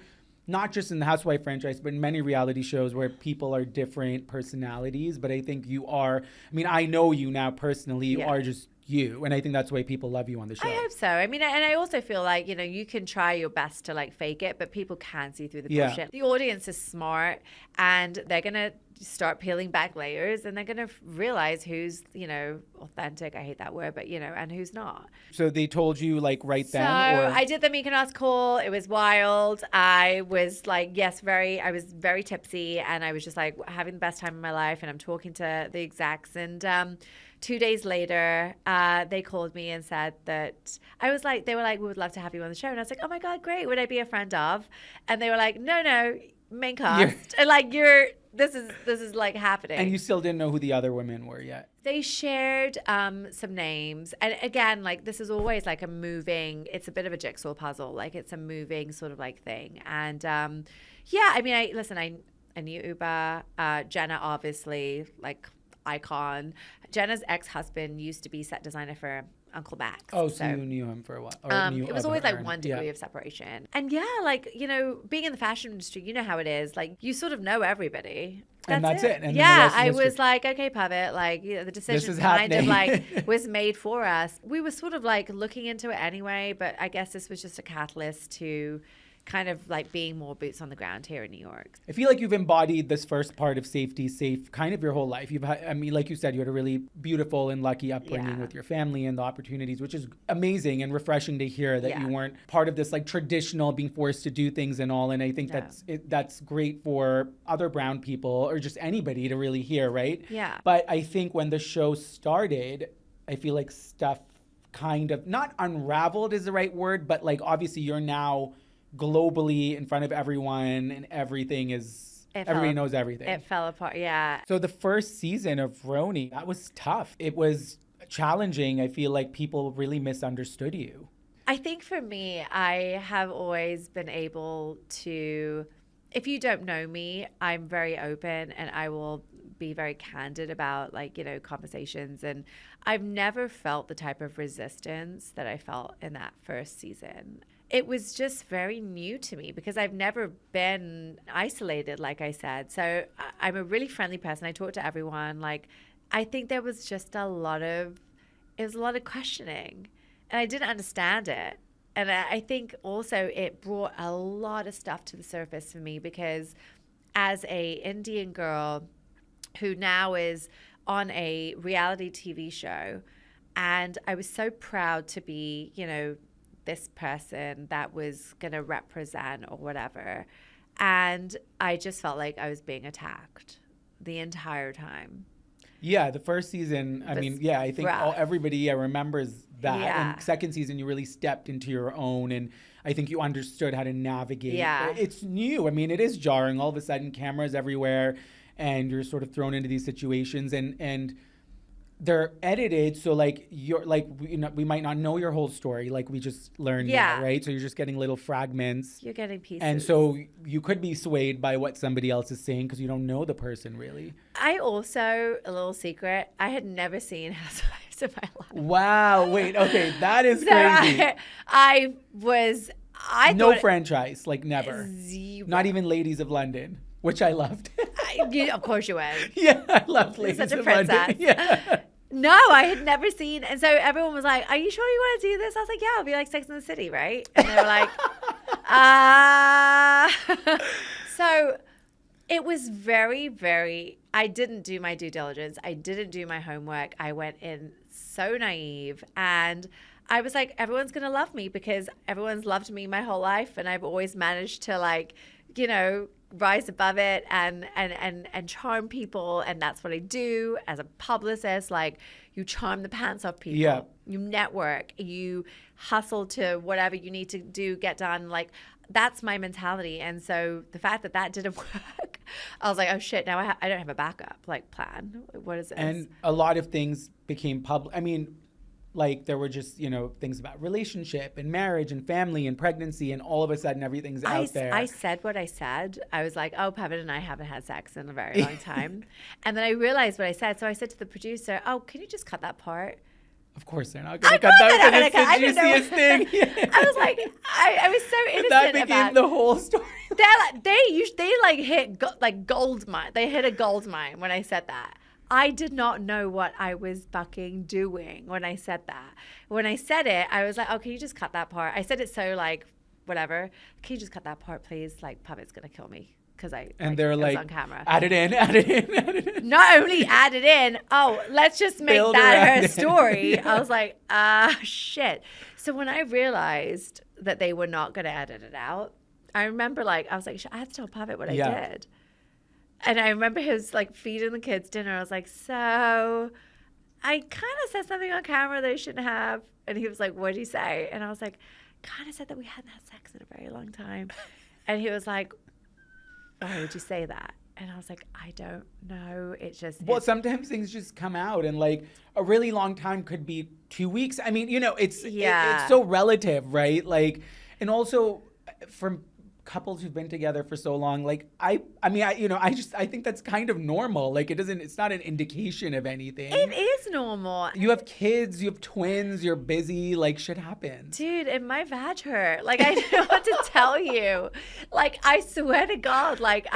not just in the Housewife franchise, but in many reality shows where people are different personalities. But I think you are, I mean, I know you now personally, you are just you. And I think that's why people love you on the show. I hope so. I mean, and I also feel like, you know, you can try your best to like fake it, but people can see through the bullshit. The audience is smart and they're going to start peeling back layers and they're going to realize who's, you know, authentic. I hate that word, but you know, and who's not. So they told you like then? So I did the Mykonos call. It was wild. I was like, I was very tipsy and I was just like having the best time of my life. And I'm talking to the execs and, 2 days later, they called me and said that they were like, we would love to have you on the show. And I was like, oh my God, great. Would I be a friend of? And they were like, no, main cast. And like, this is like happening. And you still didn't know who the other women were yet. They shared some names. And again, like this is always like it's a bit of a jigsaw puzzle. Like it's a moving sort of like thing. And I mean, I knew Uba, Jenna, obviously, like icon. Jenna's ex-husband used to be set designer for Uncle Max. Oh, so you knew him for a while. It was always like 1 degree of separation. And like, you know, being in the fashion industry, you know how it is. Like you sort of know everybody. That's it. And I was like, okay, Pavid, like, you know, the decision kind of like was made for us. We were sort of like looking into it anyway, but I guess this was just a catalyst to kind of like being more boots on the ground here in New York. I feel like you've embodied this first part of safety safe kind of your whole life. I mean, like you said, you had a really beautiful and lucky upbringing with your family and the opportunities, which is amazing and refreshing to hear that you weren't part of this like traditional being forced to do things and all. And I think that's great for other brown people or just anybody to really hear, right? Yeah. But I think when the show started, I feel like stuff kind of, not unraveled is the right word, but like obviously you're now globally in front of everyone and everybody knows everything. It fell apart, yeah. So the first season of RHONY, that was tough. It was challenging. I feel like people really misunderstood you. I think for me, I have always been able to if you don't know me, I'm very open and I will be very candid about like, conversations. And I've never felt the type of resistance that I felt in that first season. It was just very new to me because I've never been isolated, like I said. So I'm a really friendly person. I talk to everyone. Like, I think there was just it was a lot of questioning and I didn't understand it. And I think also it brought a lot of stuff to the surface for me because as a Indian girl who now is on a reality TV show, and I was so proud to be, this person that was going to represent or whatever. And I just felt like I was being attacked the entire time. Yeah, the first season, I think everybody remembers that. Yeah. And second season, you really stepped into your own, and I think you understood how to navigate. Yeah. It's new. I mean, it is jarring. All of a sudden, cameras everywhere, and you're sort of thrown into these situations, and they're edited, so like we might not know your whole story, like we just learned now, right? So you're just getting little fragments. You're getting pieces. And so you could be swayed by what somebody else is saying because you don't know the person really. I also, a little secret, I had never seen Housewives in my life. Wow, wait, okay, that is crazy. I no thought franchise, like never. Zero. Not even Ladies of London, which I loved. Of course you would. Yeah, I loved Ladies Such a of princess. London. Yeah. No, I had never seen. And so everyone was like, are you sure you want to do this? I was like, yeah, it'll be like Sex in the City, right? And they were like, So it was very, very, I didn't do my due diligence. I didn't do my homework. I went in so naive. And I was like, everyone's going to love me because everyone's loved me my whole life. And I've always managed to rise above it and charm people, and that's what I do as a publicist. Like, you charm the pants off people. Yeah. You network, you hustle to whatever you need to do, get done. Like, that's my mentality. And so the fact that didn't work, I was like, oh shit, now I don't have a backup plan. What is this? And a lot of things became public. I mean, like there were just, things about relationship and marriage and family and pregnancy, and all of a sudden everything's out there. I said what I said. I was like, oh, Pavan and I haven't had sex in a very long time. And then I realized what I said. So I said to the producer, oh, can you just cut that part? Of course they're not going to cut that because it's the juiciest thing. I was like, I was so innocent that became the whole story. They hit gold mine. They hit a gold mine when I said that. I did not know what I was fucking doing when I said that. When I said it, I was like, oh, can you just cut that part? I said it so like, whatever. Can you just cut that part, please? Like, Pavan's going to kill me because they're like, on camera. Add it in. Not only add it in, let's just make that her story. I was like, shit. So when I realized that they were not going to edit it out, I remember I was like, I had to tell Pavan what I did. And I remember he was like feeding the kids dinner. I was like, so I kind of said something on camera that I shouldn't have. And he was like, what'd you say? And I was like, kind of said that we hadn't had sex in a very long time. And he was like, why would you say that? And I was like, I don't know. Well, sometimes things just come out, and like a really long time could be 2 weeks. I mean, it's so relative, right? Like, and also from couples who've been together for so long, like I think that's kind of normal. Like it's not an indication of anything. It is normal. You have kids, you have twins, you're busy, like shit happens. Dude, and my vag hurt. Like, I don't know what to tell you. Like, I swear to God, like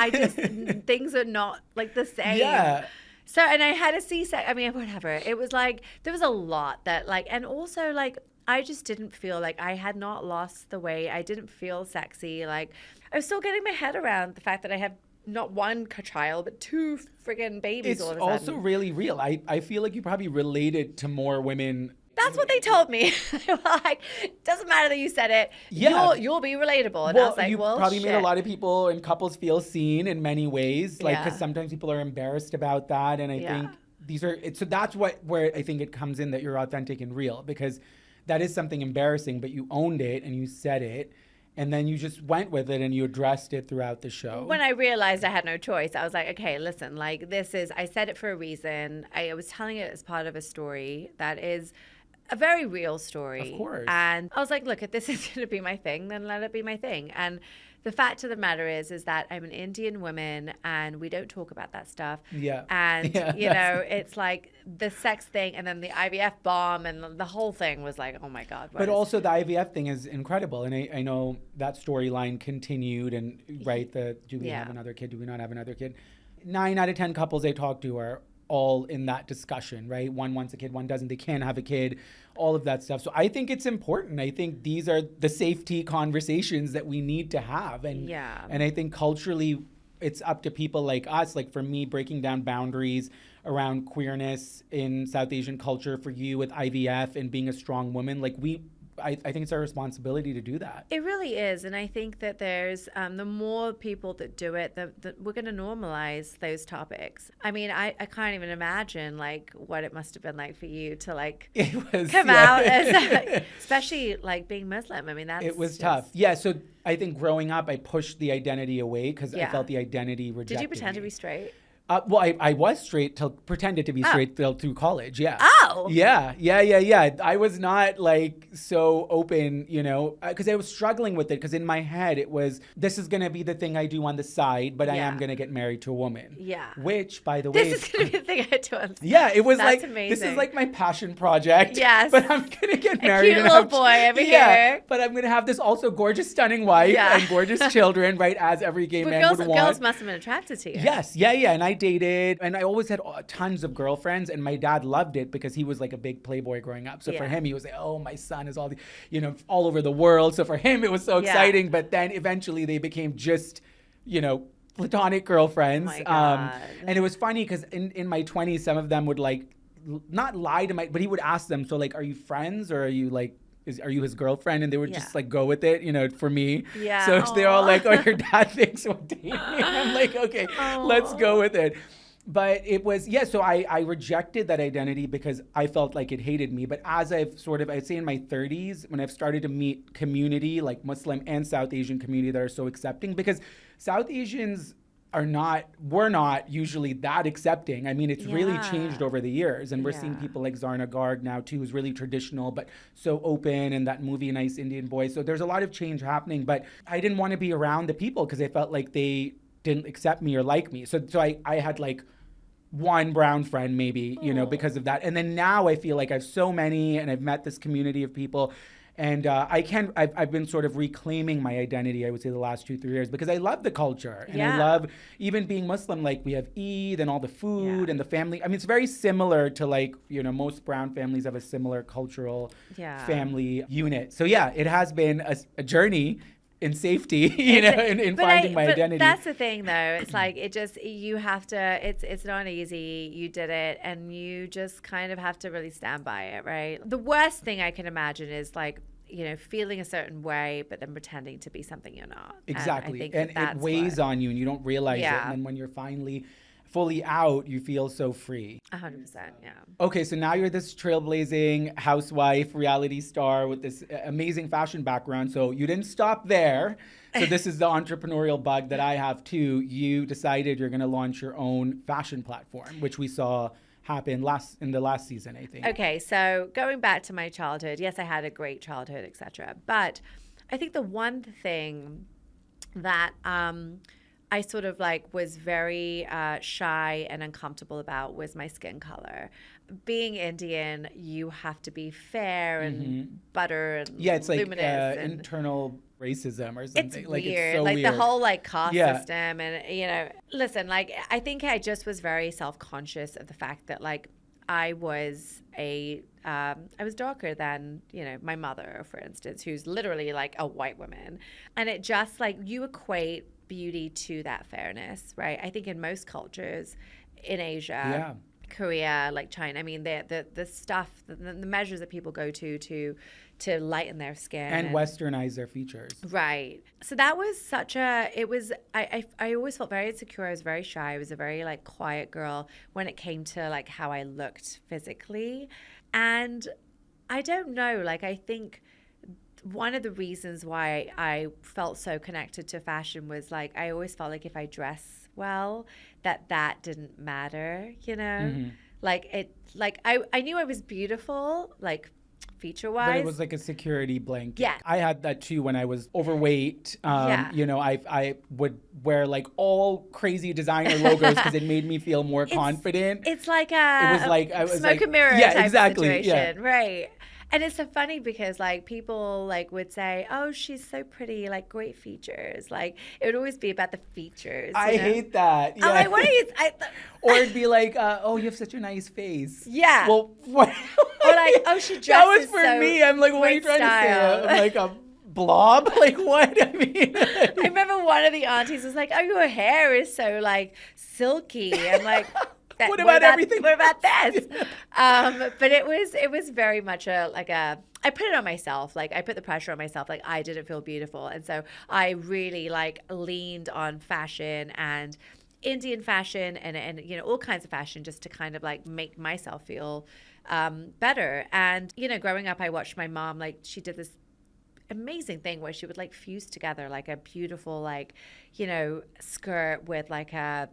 things are not like the same. Yeah. So, and I had a C-section. I mean, whatever. It was like, there was a lot that and also like, I just didn't feel like I had not lost the weight. I didn't feel sexy. Like, I was still getting my head around the fact that I have not one child, but two friggin' babies all of a sudden. It's also really real. I feel like you probably related to more women. That's what they told me. They were like, doesn't matter that you said it. Yeah. You'll be relatable. And I was like, you probably made a lot of people and couples feel seen in many ways. Like, because sometimes people are embarrassed about that. And I think so that's where I think it comes in that you're authentic and real, because that is something embarrassing, but you owned it and you said it, and then you just went with it and you addressed it throughout the show. When I realized I had no choice, I was like, okay, listen, like I said it for a reason. I was telling it as part of a story that is a very real story. Of course. And I was like, look, if this is going to be my thing, then let it be my thing. And the fact of the matter is that I'm an Indian woman and we don't talk about that stuff. Yeah. And, Yeah, you know, it's like the sex thing and then the IVF bomb and the whole thing was like, oh my God. But also the IVF thing is incredible. And I know that storyline continued and, right, do we have another kid? Do we not have another kid? 9 out of 10 couples I talk to are all in that discussion, right? One wants a kid, one doesn't. They can't have a kid, all of that stuff. So I think it's important. I think these are the safety conversations that we need to have. And I think culturally, it's up to people like us, like for me, breaking down boundaries around queerness in South Asian culture, for you with IVF and being a strong woman. Like I think it's our responsibility to do that. It really is. And I think that there's, the more people that do it, we're going to normalize those topics. I mean, I can't even imagine like what it must have been like for you to like come out as, especially like being Muslim. I mean, it was tough. Yeah. So I think growing up, I pushed the identity away because I felt the identity rejected. Did you pretend to be straight? Well, I was straight pretended to be straight till through college. Yeah. Oh. Yeah. I was not like so open, you know, because I was struggling with it. Because in my head, it was, this is going to be the thing I do on the side, but I am going to get married to a woman. Yeah. Which, by the way, this is going to be the thing I do on the side. Yeah. It was That's like, amazing. This is like my passion project. Yes. But I'm going to get married. A cute little boy over here. But I'm going to have this also gorgeous, stunning wife and gorgeous children, right? As every gay man would want. Girls must have been attracted to you. Yes. Yeah. And I dated, and I always had tons of girlfriends, and my dad loved it because he was like a big playboy growing up. So for him, he was like, oh, my son is all over the world. So for him, it was so exciting. But then eventually they became just, platonic girlfriends. Oh my God. And it was funny because in my 20s, some of them would like, not lie to but he would ask them, so like, are you friends or are you like, are you his girlfriend? And they would just like go with it, for me. Yeah. So they're all like, oh, your dad thinks we're dating. I'm like, okay, let's go with it. But it was, so I rejected that identity because I felt like it hated me. But as I'd say in my 30s, when I've started to meet community, like Muslim and South Asian community that are so accepting, because South Asians we're not usually that accepting. I mean, it's really changed over the years. And we're seeing people like Zarna Garg now too, who's really traditional, but so open, and that movie, Nice Indian Boy. So there's a lot of change happening, but I didn't want to be around the people because I felt like they didn't accept me or like me. So I had like one brown friend maybe, because of that. And then now I feel like I have so many, and I've met this community of people. And I've been sort of reclaiming my identity, I would say, the last 2-3 years, because I love the culture. And I love even being Muslim, like we have Eid and all the food and the family. I mean, it's very similar to like, most brown families have a similar cultural family unit. So it has been a journey in safety, in finding my identity. That's the thing, though. It's like you have to. It's not easy. You did it, and you just kind of have to really stand by it, right? The worst thing I can imagine is like, feeling a certain way, but then pretending to be something you're not. Exactly, and it weighs on you, and you don't realize it. And then when you're finally fully out, you feel so free. 100%, yeah. Okay, so now you're this trailblazing housewife, reality star with this amazing fashion background. So you didn't stop there. So this is the entrepreneurial bug that I have too. You decided you're going to launch your own fashion platform, which we saw happen in the last season, I think. Okay, so going back to my childhood, yes, I had a great childhood, etc. But I think the one thing that I sort of like was very shy and uncomfortable about was my skin color. Being Indian, you have to be fair and butter and it's like luminous internal racism or something. It's like weird. It's so like weird. The whole like caste system, and listen, like I think I just was very self-conscious of the fact that like I was darker than, my mother, for instance, who's literally like a white woman. And it just like, you equate beauty to that fairness, right? I think in most cultures in Asia, Korea, like China, I mean, the stuff, the measures that people go to lighten their skin and westernize their features. Right. So that was I always felt very insecure. I was very shy. I was a very like quiet girl when it came to like how I looked physically. And I don't know, like I think one of the reasons why I felt so connected to fashion was like I always felt like if I dress well, that didn't matter, Like I knew I was beautiful, like feature-wise. But it was like a security blanket. Yeah. I had that too when I was overweight. Yeah. You know, I would wear like all crazy designer logos because it made me feel more confident. It's like It was like I was smoke like, and mirror yeah, type exactly, situation, yeah. right? And it's so funny because like people like would say, "Oh, she's so pretty, like great features." Like it would always be about the features. I you know? hate that. Yeah. I'm like, what are you? Or it'd be like, oh, you have such a nice face. Yeah. Well, what? Or like, oh, she dresses That was for so me. I'm like, what are you great trying style. to say? I'm like a blob? Like what? I mean, I remember one of the aunties was like, "Oh, your hair is so like silky." I'm like, What about everything? What about this? But it was very much I put it on myself. Like I put the pressure on myself. Like I didn't feel beautiful, and so I really like leaned on fashion and Indian fashion and you know all kinds of fashion just to kind of like make myself feel better. And you know, growing up, I watched my mom, like she did this amazing thing where she would like fuse together like a beautiful like, you know, skirt with like a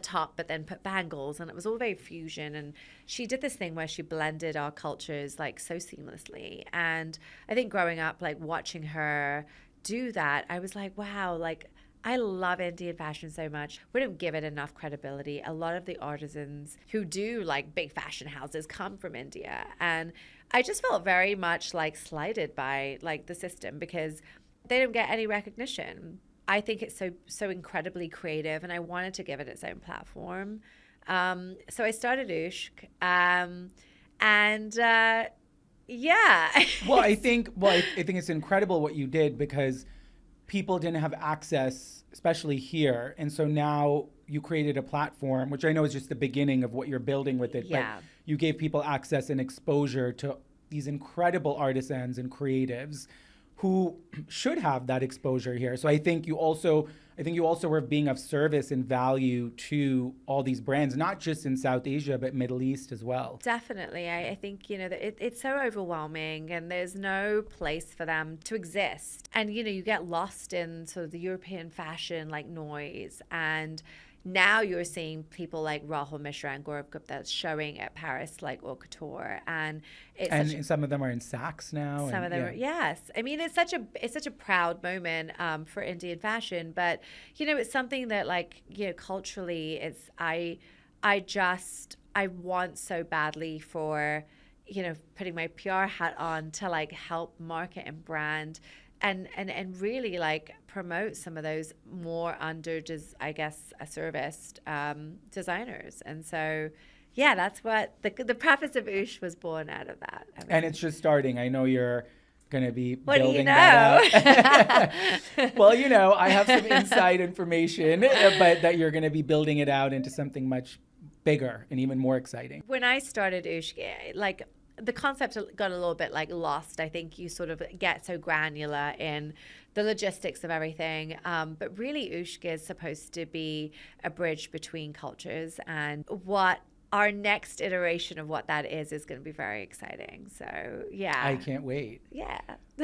top, but then put bangles, and it was all very fusion. And she did this thing where she blended our cultures like so seamlessly. And I think growing up, like watching her do that, I was like, wow, like I love Indian fashion so much. We don't give it enough credibility. A lot of the artisans who do like big fashion houses come from India. And I just felt very much like slighted by like the system because they don't get any recognition. I think it's so incredibly creative, and I wanted to give it its own platform. So I started ŌUSHQ, and yeah. Well, I think it's incredible what you did because people didn't have access, especially here, and so now you created a platform, which I know is just the beginning of what you're building with it. Yeah. But you gave people access and exposure to these incredible artisans and creatives who should have that exposure here. So I think you also were being of service and value to all these brands, not just in South Asia, but Middle East as well. Definitely. I think, you know, that it's so overwhelming and there's no place for them to exist. And, you know, you get lost in sort of the European fashion like noise. And now you're seeing people like Rahul Mishra and Gaurav Gupta showing at Paris like haute couture, and some of them are in Saks now. Some of them are, yes. I mean, it's such a proud moment for Indian fashion, but you know, it's something that like, you know, culturally, it's I want so badly for, you know, putting my PR hat on to like help market and brand and really like promote some of those more serviced designers. And so, yeah, that's what the preface of ŌUSHQ was born out of that. And it's just starting. I know you're going to be what building do you know? that out. Well, you know, I have some inside information, but that you're going to be building it out into something much bigger and even more exciting. When I started ŌUSHQ, like the concept got a little bit like lost. I think you sort of get so granular in the logistics of everything. But really ŌUSHQ is supposed to be a bridge between cultures, and what our next iteration of what that is going to be very exciting. So, yeah. I can't wait. Yeah.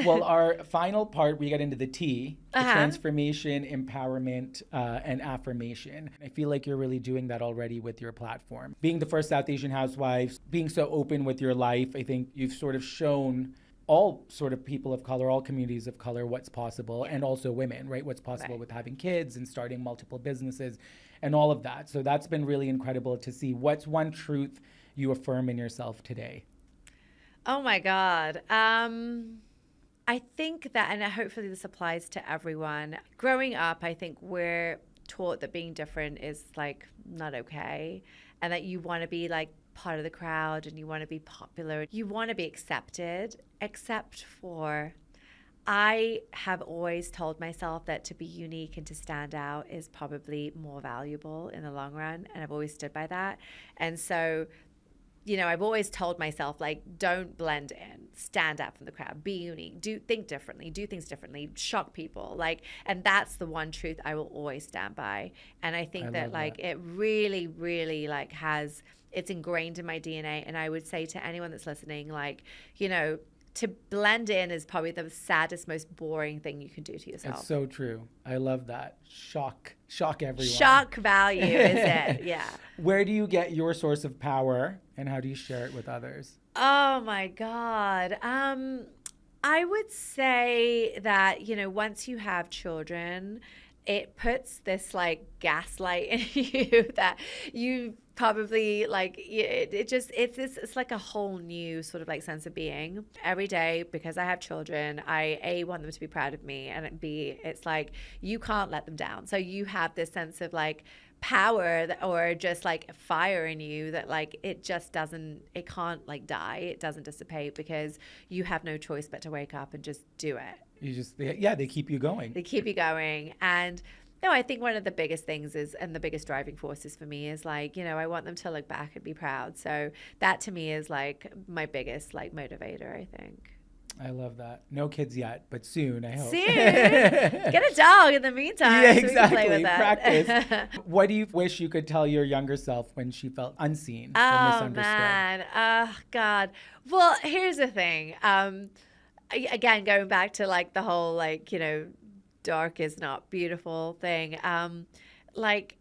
Well, our final part, we get into the T, the transformation, empowerment, and affirmation. I feel like you're really doing that already with your platform. Being the first South Asian housewives, being so open with your life, I think you've sort of shown all sort of people of color, all communities of color, what's possible, and also women, right? What's possible with having kids and starting multiple businesses and all of that. So that's been really incredible to see. What's one truth you affirm in yourself today? Oh my God. I think that, and hopefully this applies to everyone. Growing up, I think we're taught that being different is like not okay, and that you want to be like part of the crowd and you want to be popular. You want to be accepted, except for I have always told myself that to be unique and to stand out is probably more valuable in the long run. And I've always stood by that. And so, you know, I've always told myself, like, don't blend in, stand out from the crowd, be unique, think differently, do things differently, shock people. Like, and that's the one truth I will always stand by. And I think that like it really, really like it's ingrained in my DNA. And I would say to anyone that's listening, like, you know, to blend in is probably the saddest, most boring thing you can do to yourself. It's so true. I love that. Shock everyone. Shock value is it, yeah. Where do you get your source of power and how do you share it with others? Oh my God. I would say that, once you have children, it puts this like gaslight in you that you probably like it's like a whole new sort of like sense of being every day. Because I have children, I A, want them to be proud of me, and B, it's like you can't let them down. So you have this sense of like power or just like fire in you that like it can't like die, it doesn't dissipate, because you have no choice but to wake up and just do it. They keep you going. They keep you going. And no, I think one of the biggest things and the biggest driving forces for me is like, I want them to look back and be proud. So that to me is like my biggest like motivator, I think. I love that. No kids yet, but soon, I hope. Soon. Get a dog in the meantime. Yeah, so we can play exactly. with that. Practice. What do you wish you could tell your younger self when she felt unseen or Oh, misunderstood? man. Oh, God. Well, here's the thing. Again, going back to like the whole like, dark is not beautiful thing. Like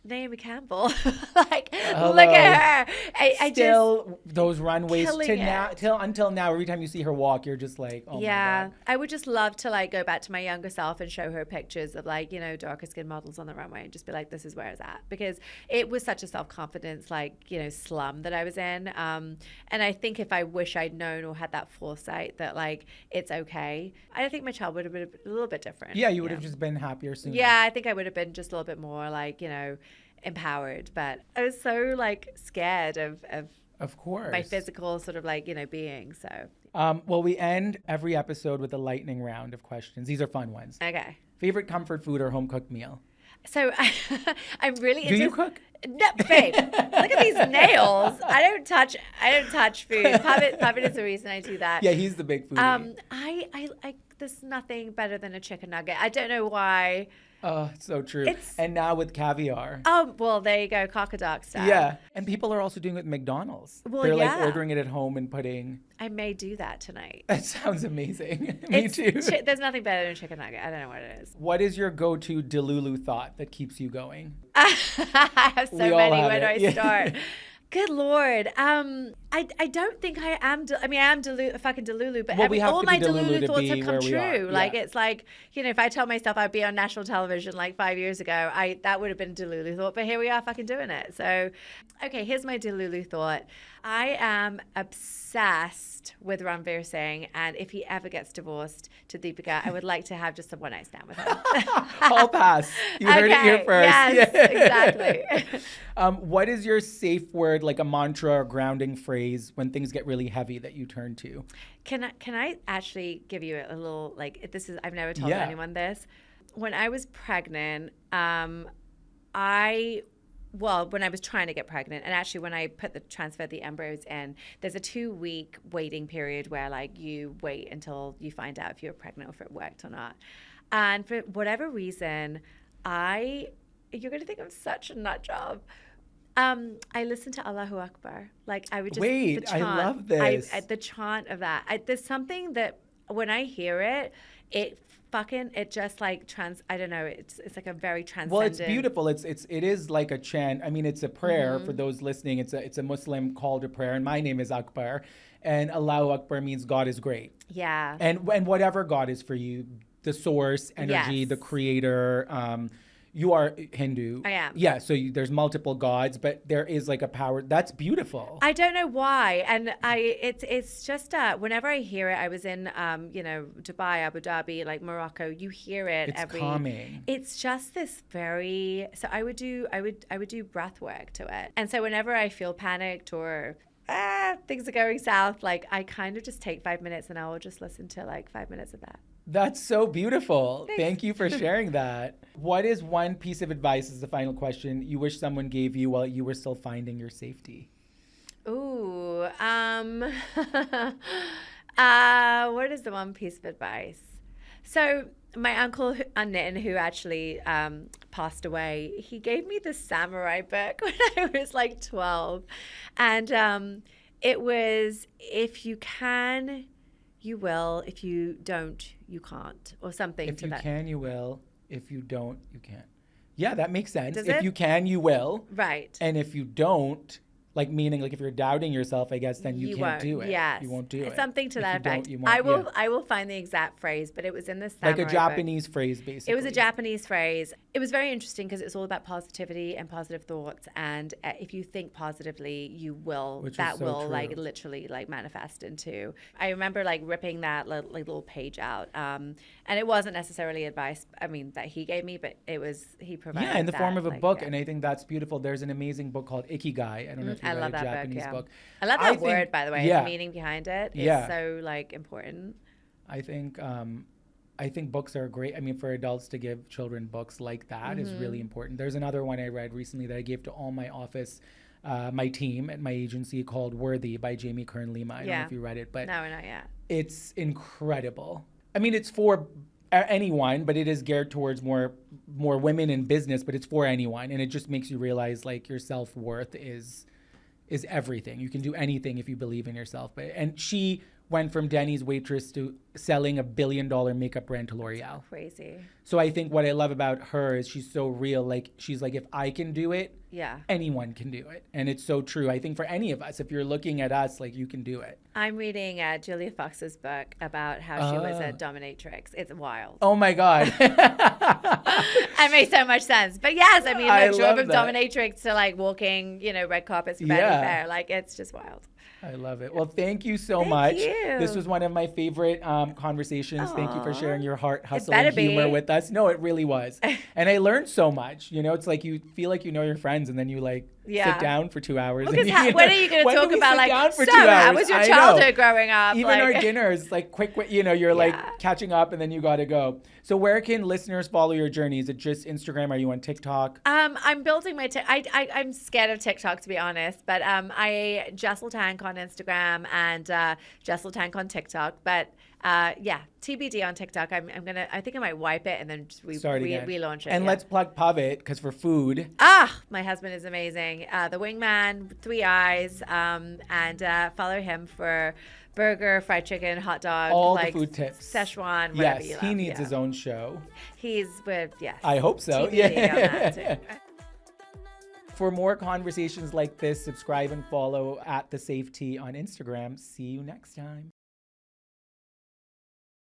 Naomi Campbell, like Hello. look at her. I Still, just those runways killing it. until now, every time you see her walk, you're just like, oh my God. I would just love to like go back to my younger self and show her pictures of like, darker skinned models on the runway and just be like, this is where it's at. Because it was such a self-confidence, like, slum that I was in. And I think if I wish I'd known or had that foresight that like, it's okay, I think my child would have been a little bit different. Yeah, you would have just been happier sooner. Yeah, I think I would have been just a little bit more like, empowered. But I was so like scared of course, my physical sort of like, being. So well, we end every episode with a lightning round of questions. These are fun ones. okay. Favorite comfort food or home cooked meal? So I'm really into. Do you cook? No, babe. Look at these nails. I don't touch food. Puppet is the reason I do that. Yeah, he's the big foodie. I there's nothing better than a chicken nugget. I don't know why. Oh, so true. And now with caviar. Oh, well, there you go, cockadoc style. Yeah, and people are also doing it with McDonald's. Well, They're yeah. like ordering it at home and putting. I may do that tonight. That sounds amazing. Me too. There's nothing better than a chicken nugget. I don't know what it is. What is your go-to Delulu thought that keeps you going? I have so We all many. have Where do I it. Yeah. start? Good Lord. I don't think I am. I am fucking Delulu, but Well, we have all to my be Delulu Delulu to thoughts be have come where we are. true. Like Yeah. it's like, if I tell myself I'd be on national television like 5 years ago, that would have been Delulu thought. But here we are, fucking doing it. So, okay, here's my Delulu thought. I am obsessed with Ranveer Singh, and if he ever gets divorced to Deepika, I would like to have just a one night stand with him. I'll pass. You heard it here first. Yes, Yeah. exactly. What is your safe word, like a mantra or grounding phrase when things get really heavy that you turn to? Can I actually give you a little, like, I've never told Yeah. anyone this. When I was pregnant, when I was trying to get pregnant, and actually when I transferred the embryos in, there's a 2-week waiting period where like you wait until you find out if you're pregnant or if it worked or not. And for whatever reason, you're going to think I'm such a nut job. I listened to Allahu Akbar. Like I would just Wait, the chant, I love this. The chant of that. There's something that when I hear it, it just like I don't know. It's like a very transcendent. Well, it's beautiful. It is like a chant. I mean, it's a prayer for those listening. It's a Muslim called to prayer, and my name is Akbar, and Allahu Akbar means God is great. Yeah. And whatever God is for you, the source, energy, Yes. the creator. You are Hindu. I am. Yeah, so there's multiple gods, but there is like a power. That's beautiful. I don't know why, and it's just whenever I hear it, I was in Dubai, Abu Dhabi, like Morocco. You hear it It's calming. It's just this very. So I would do breath work to it, and so whenever I feel panicked or things are going south, like I kind of just take 5 minutes and I will just listen to like 5 minutes of that. That's so beautiful. Thanks. Thank you for sharing that. What is one piece of advice, as the final question, you wish someone gave you while you were still finding your safety? Ooh, what is the one piece of advice? So my uncle Anin, who actually passed away, he gave me this samurai book when I was like 12. And it was, if you can, you will. If you don't, you can't. Or something If to you that. can, you will. If you don't, you can't. Yeah, that makes sense. Does If it? you can, you will. Right. And if you don't, Like meaning like if you're doubting yourself, I guess then you can't won't. do it. Yes. You won't do it. Something to If that you don't, effect. you won't. I will find the exact phrase, but it was in this Like samurai a Japanese phrase, basically. It was a Japanese phrase. It was very interesting because it's all about positivity and positive thoughts. And if you think positively, you will. Which that is so will true. like literally like manifest into. I remember like ripping that little page out, and it wasn't necessarily advice. I mean that he gave me, but it was he provided. Yeah, in the form of a like, book, yeah. and I think that's beautiful. There's an amazing book called Ikigai. I don't know if you I read love a that Japanese book. book. I love that word, by the way. Yeah. The meaning behind it is Yeah. so like important. I think books are great. I mean, for adults to give children books like that is really important. There's another one I read recently that I gave to all my office, my team at my agency called Worthy by Jamie Kern Lima. I don't know if you read it, but No, not yet. it's incredible. I mean, it's for anyone, but it is geared towards more women in business, but it's for anyone. And it just makes you realize like your self-worth is everything. You can do anything if you believe in yourself. And she went from Denny's waitress to selling $1 billion makeup brand to L'Oreal. Crazy. So I think what I love about her is she's so real. Like she's like, if I can do it, anyone can do it. And it's so true. I think for any of us, if you're looking at us, like you can do it. I'm reading Julia Fox's book about how she was a dominatrix. It's wild. Oh my God. It makes so much sense. But yes, I mean, like love from that. dominatrix to like walking, red carpets for Vanity Fair. Like it's just wild. I love it. Well, thank you so much. You. This was one of my favorite conversations. Thank you for sharing your heart, hustle, better and humor be. with us. No, it really was. And I learned so much. It's like you feel like you know your friends and then you like sit down for 2 hours. Because and when are you going to talk about like, down for so 2 hours? how was your I childhood know. growing up? Even our dinners, like quick, you're like catching up and then you got to go. So where can listeners follow your journey? Is it just Instagram? Are you on TikTok? I'm building my I'm scared of TikTok, to be honest, but I Jessel Taank on Instagram and Jessel Taank on TikTok. But TBD on TikTok. I think I might wipe it and then just relaunch it. And let's plug Pavit because for food. My husband is amazing. The Wingman, 3 eyes, and follow him for burger, fried chicken, hot dog, all like the food tips. Szechuan, whatever you Yes, love. he needs his own show. He's with, I hope so. TBD on that too. For more conversations like this, subscribe and follow at The Safety on Instagram. See you next time.